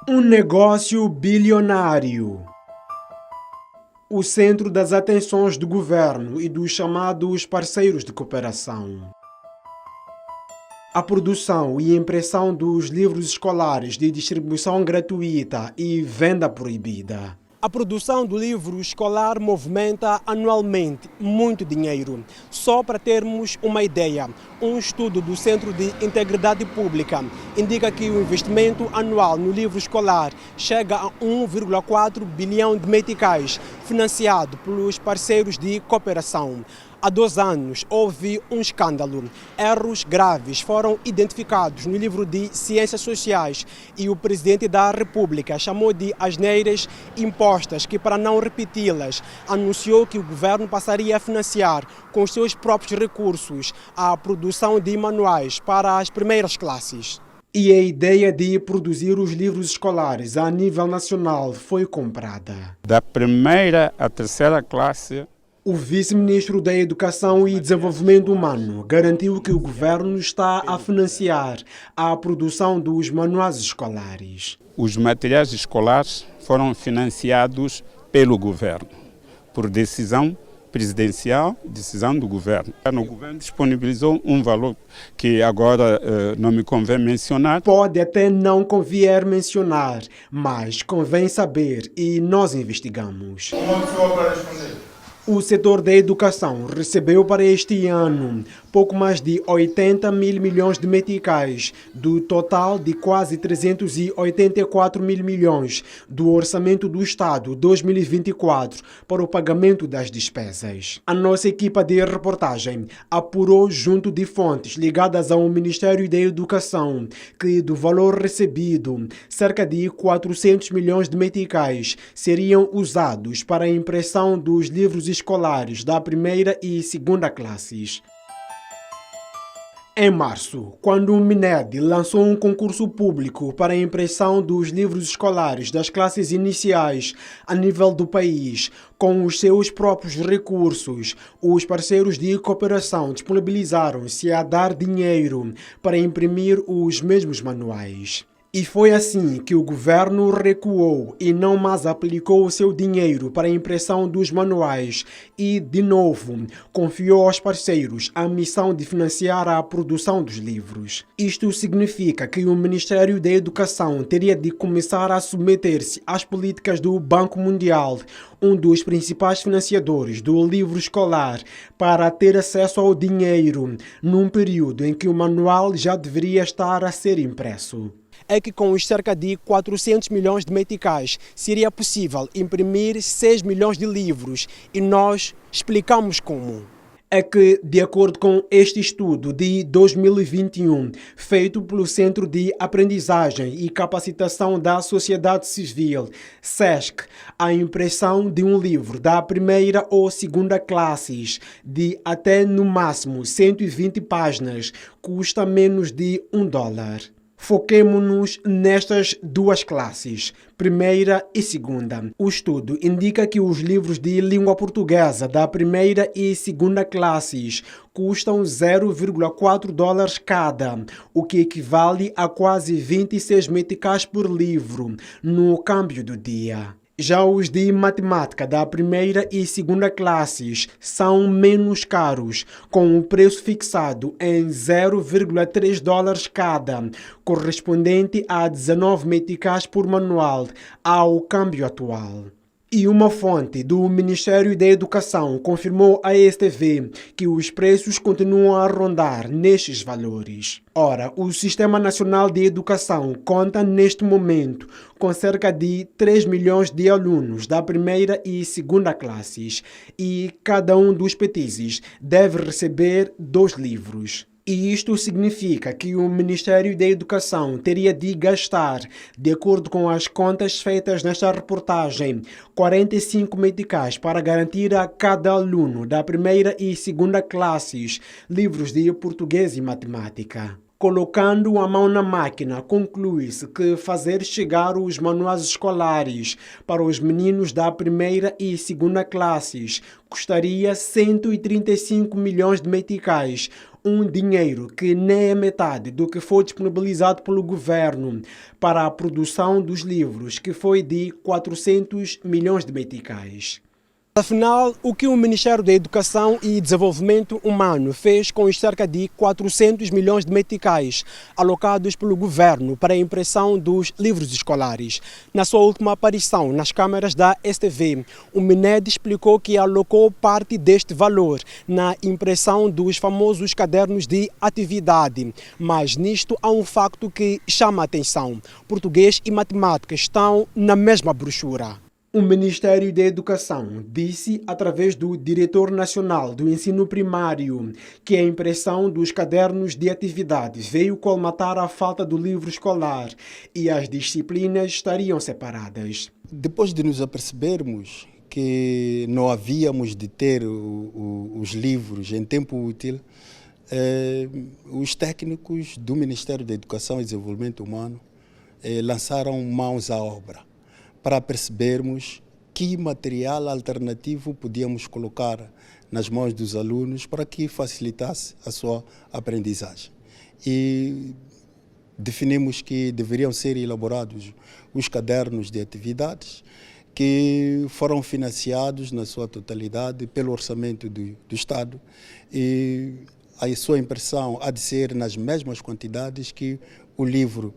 Um negócio bilionário. O centro das atenções do governo e dos chamados parceiros de cooperação. A produção e impressão dos livros escolares de distribuição gratuita e venda proibida. A produção do livro escolar movimenta anualmente muito dinheiro. Só para termos uma ideia, um estudo do Centro de Integridade Pública indica que o investimento anual no livro escolar chega a 1,4 bilhão de meticais, financiado pelos parceiros de cooperação. Há 2 anos houve um escândalo. Erros graves foram identificados no livro de Ciências Sociais e o presidente da República chamou de asneiras impostas que, para não repeti-las, anunciou que o governo passaria a financiar com os seus próprios recursos a produção de manuais para as primeiras classes. E a ideia de produzir os livros escolares a nível nacional foi comprada. Da primeira à terceira classe, o vice-ministro da Educação e Desenvolvimento Humano garantiu que o governo está a financiar a produção dos manuais escolares. Os materiais escolares foram financiados pelo governo, por decisão presidencial, decisão do governo. O governo disponibilizou um valor que agora não me convém mencionar. Pode até não convier mencionar, mas convém saber e nós investigamos. Uma pessoa para responder. O setor da educação recebeu para este ano pouco mais de 80 mil milhões de meticais, do total de quase 384 mil milhões do Orçamento do Estado 2024 para o pagamento das despesas. A nossa equipa de reportagem apurou junto de fontes ligadas ao Ministério da Educação que do valor recebido, cerca de 400 milhões de meticais seriam usados para a impressão dos livros escolares da primeira e segunda classes. Em março, quando o MINED lançou um concurso público para a impressão dos livros escolares das classes iniciais a nível do país, com os seus próprios recursos, os parceiros de cooperação disponibilizaram-se a dar dinheiro para imprimir os mesmos manuais. E foi assim que o governo recuou e não mais aplicou o seu dinheiro para a impressão dos manuais e, de novo, confiou aos parceiros a missão de financiar a produção dos livros. Isto significa que o Ministério da Educação teria de começar a submeter-se às políticas do Banco Mundial, um dos principais financiadores do livro escolar, para ter acesso ao dinheiro, num período em que o manual já deveria estar a ser impresso. É que com os cerca de 400 milhões de meticais seria possível imprimir 6 milhões de livros e nós explicamos como. É que, de acordo com este estudo de 2021, feito pelo Centro de Aprendizagem e Capacitação da Sociedade Civil, SESC, a impressão de um livro da primeira ou segunda classes, de até no máximo 120 páginas, custa menos de $1. Foquemo-nos nestas 2 classes, primeira e segunda. O estudo indica que os livros de língua portuguesa da primeira e segunda classes custam $0,4 cada, o que equivale a quase 26 meticais por livro, no câmbio do dia. Já os de matemática da primeira e segunda classes são menos caros, com o preço fixado em $0,3 cada, correspondente a 19 meticais por manual, ao câmbio atual. E uma fonte do Ministério da Educação confirmou à ESTV que os preços continuam a rondar nestes valores. Ora, o Sistema Nacional de Educação conta neste momento com cerca de 3 milhões de alunos da primeira e segunda classes e cada um dos petizes deve receber 2 livros. E isto significa que o Ministério da Educação teria de gastar, de acordo com as contas feitas nesta reportagem, 45 meticais para garantir a cada aluno da primeira e segunda classes livros de português e matemática. Colocando a mão na máquina, conclui-se que fazer chegar os manuais escolares para os meninos da primeira e segunda classes custaria 135 milhões de meticais, um dinheiro que nem é metade do que foi disponibilizado pelo governo para a produção dos livros, que foi de 400 milhões de meticais. Afinal, o que o Ministério da Educação e Desenvolvimento Humano fez com os cerca de 400 milhões de meticais alocados pelo governo para a impressão dos livros escolares? Na sua última aparição nas câmaras da STV, o MINED explicou que alocou parte deste valor na impressão dos famosos cadernos de atividade. Mas nisto há um facto que chama a atenção: português e matemática estão na mesma brochura. O Ministério da Educação disse, através do Diretor Nacional do Ensino Primário, que a impressão dos cadernos de atividades veio colmatar a falta do livro escolar e as disciplinas estariam separadas. Depois de nos apercebermos que não havíamos de ter os livros em tempo útil, os técnicos do Ministério da Educação e Desenvolvimento Humano lançaram mãos à obra para percebermos que material alternativo podíamos colocar nas mãos dos alunos para que facilitasse a sua aprendizagem. E definimos que deveriam ser elaborados os cadernos de atividades que foram financiados na sua totalidade pelo orçamento do Estado, e a sua impressão há de ser nas mesmas quantidades que o livro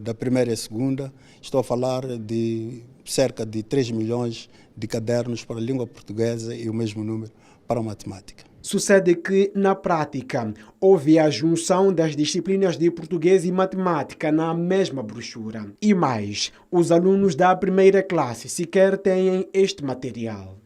da primeira e a segunda. Estou a falar de cerca de 3 milhões de cadernos para a língua portuguesa e o mesmo número para a matemática. Sucede que, na prática, houve a junção das disciplinas de português e matemática na mesma brochura. E mais, os alunos da primeira classe sequer têm este material.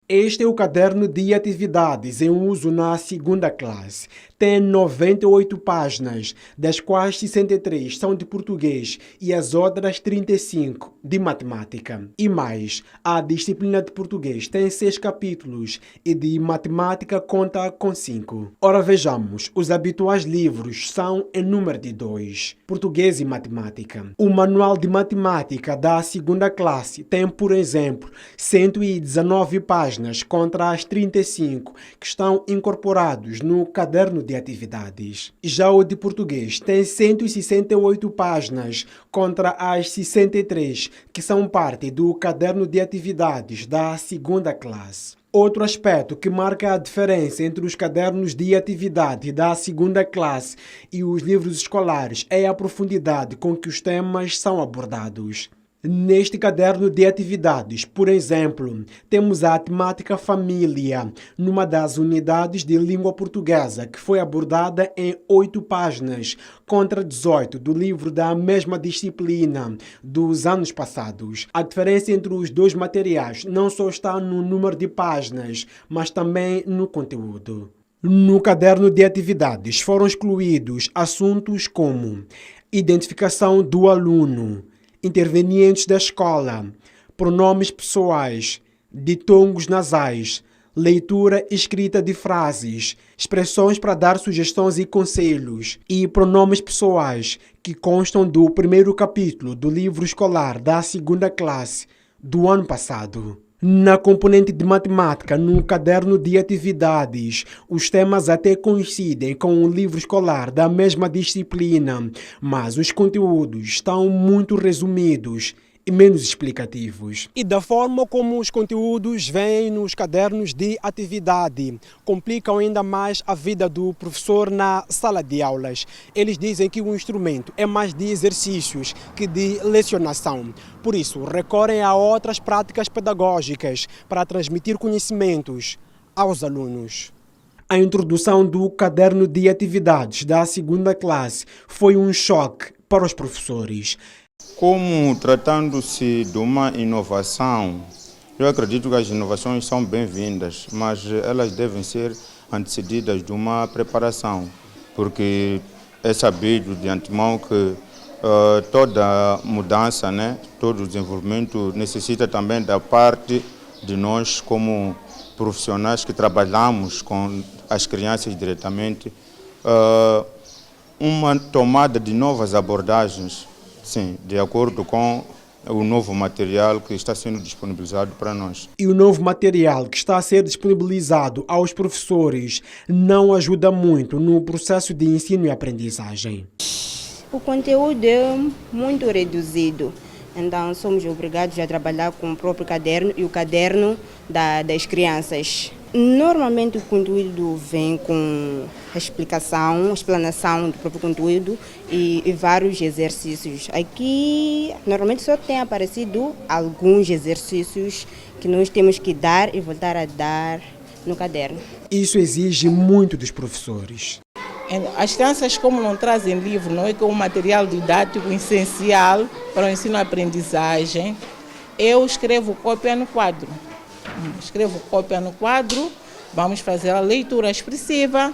Este é o caderno de atividades em uso na segunda classe. Tem 98 páginas, das quais 63 são de português e as outras 35 de matemática. E mais, a disciplina de português tem 6 capítulos e de matemática conta com 5. Ora vejamos, os habituais livros são em número de 2, português e matemática. O manual de matemática da segunda classe tem, por exemplo, 119 páginas contra as 35 que estão incorporados no caderno de atividades. Já o de português tem 168 páginas contra as 63 que são parte do caderno de atividades da segunda classe. Outro aspecto que marca a diferença entre os cadernos de atividade da segunda classe e os livros escolares é a profundidade com que os temas são abordados. Neste caderno de atividades, por exemplo, temos a temática família, numa das unidades de língua portuguesa, que foi abordada em 8 páginas, contra 18 do livro da mesma disciplina dos anos passados. A diferença entre os dois materiais não só está no número de páginas, mas também no conteúdo. No caderno de atividades foram excluídos assuntos como identificação do aluno, intervenientes da escola, pronomes pessoais, ditongos nasais, leitura e escrita de frases, expressões para dar sugestões e conselhos e pronomes pessoais que constam do primeiro capítulo do livro escolar da segunda classe do ano passado. Na componente de matemática, no caderno de atividades, os temas até coincidem com o livro escolar da mesma disciplina, mas os conteúdos estão muito resumidos e menos explicativos. E da forma como os conteúdos vêm nos cadernos de atividade, complicam ainda mais a vida do professor na sala de aulas. Eles dizem que o instrumento é mais de exercícios que de lecionação. Por isso, recorrem a outras práticas pedagógicas para transmitir conhecimentos aos alunos. A introdução do caderno de atividades da segunda classe foi um choque para os professores. Como tratando-se de uma inovação, eu acredito que as inovações são bem-vindas, mas elas devem ser antecedidas de uma preparação, porque é sabido de antemão que toda mudança, todo desenvolvimento necessita também da parte de nós como profissionais que trabalhamos com as crianças diretamente, uma tomada de novas abordagens. Sim, de acordo com o novo material que está sendo disponibilizado para nós. E o novo material que está a ser disponibilizado aos professores não ajuda muito no processo de ensino e aprendizagem. O conteúdo é muito reduzido, então somos obrigados a trabalhar com o próprio caderno e o caderno das crianças. Normalmente o conteúdo vem com a explanação do próprio conteúdo e vários exercícios. Aqui normalmente só tem aparecido alguns exercícios que nós temos que dar e voltar a dar no caderno. Isso exige muito dos professores. As crianças, como não trazem livro, não é que é um material didático essencial para o ensino e aprendizagem, eu escrevo cópia no quadro. Vamos fazer a leitura expressiva,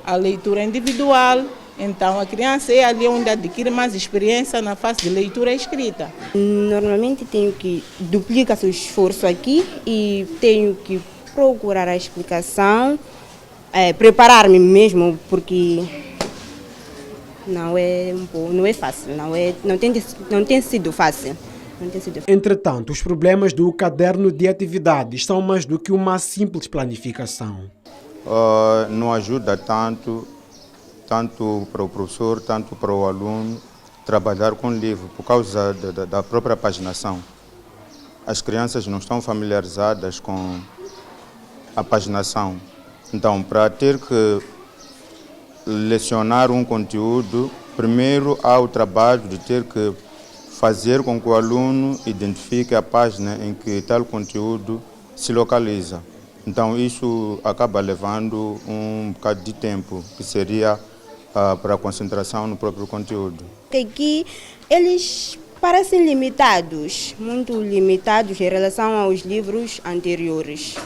a leitura individual. Então a criança é ali onde adquire mais experiência na fase de leitura e escrita. Normalmente tenho que duplicar seu esforço aqui e tenho que procurar a explicação, preparar-me mesmo, porque não é fácil, não tem sido fácil. Entretanto, os problemas do caderno de atividades são mais do que uma simples planificação. Não ajuda tanto para o professor, tanto para o aluno, trabalhar com o livro, por causa da própria paginação. As crianças não estão familiarizadas com a paginação. Então, para ter que lecionar um conteúdo, primeiro há o trabalho de ter que fazer com que o aluno identifique a página em que tal conteúdo se localiza. Então, isso acaba levando um bocado de tempo, que seria para a concentração no próprio conteúdo. Aqui eles parecem limitados, muito limitados em relação aos livros anteriores.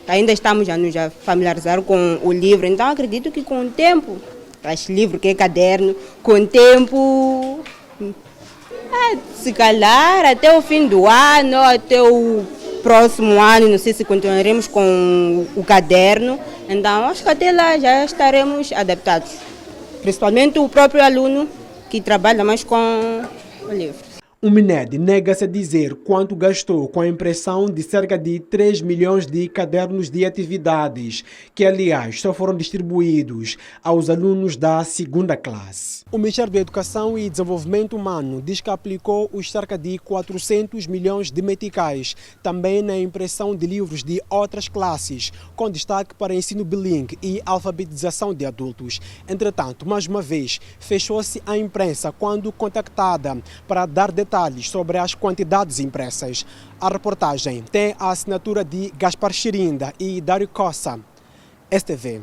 Ainda estamos a nos familiarizar com o livro, então acredito que com o tempo, este livro que é caderno, com o tempo, se calhar até o fim do ano, até o próximo ano, não sei se continuaremos com o caderno, então acho que até lá já estaremos adaptados. Principalmente o próprio aluno que trabalha mais com o livro. O MINED nega-se a dizer quanto gastou com a impressão de cerca de 3 milhões de cadernos de atividades, que aliás só foram distribuídos aos alunos da segunda classe. O Ministério da Educação e Desenvolvimento Humano diz que aplicou os cerca de 400 milhões de meticais também na impressão de livros de outras classes, com destaque para ensino bilingue e alfabetização de adultos. Entretanto, mais uma vez, fechou-se a imprensa quando contactada para dar detalhes sobre as quantidades impressas. A reportagem tem a assinatura de Gaspar Chirinda e Dário Cossa. STV.